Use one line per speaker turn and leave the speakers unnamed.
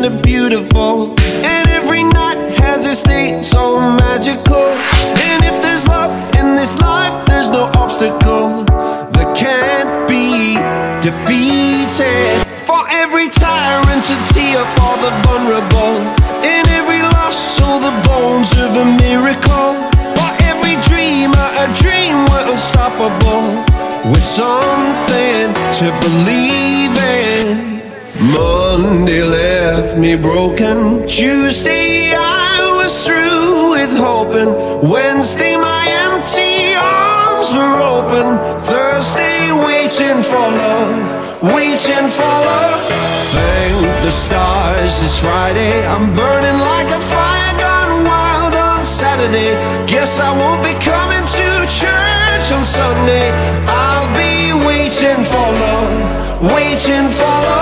kinda beautiful, and every night has its day so magical. And if there's love in this life, there's no obstacle that can't be defeated. For every tyrant a tear for the vulnerable, in every loss all the bones of a miracle. For every dreamer a dream we're unstoppable, with something to believe in. Monday left me broken, Tuesday I was through with hoping, Wednesday my empty arms were open, Thursday waiting for love, waiting for love. Thank the stars it's Friday, I'm burning like a fire gone wild on Saturday. Guess I won't be coming to church on Sunday. I'll be waiting for love, waiting for love.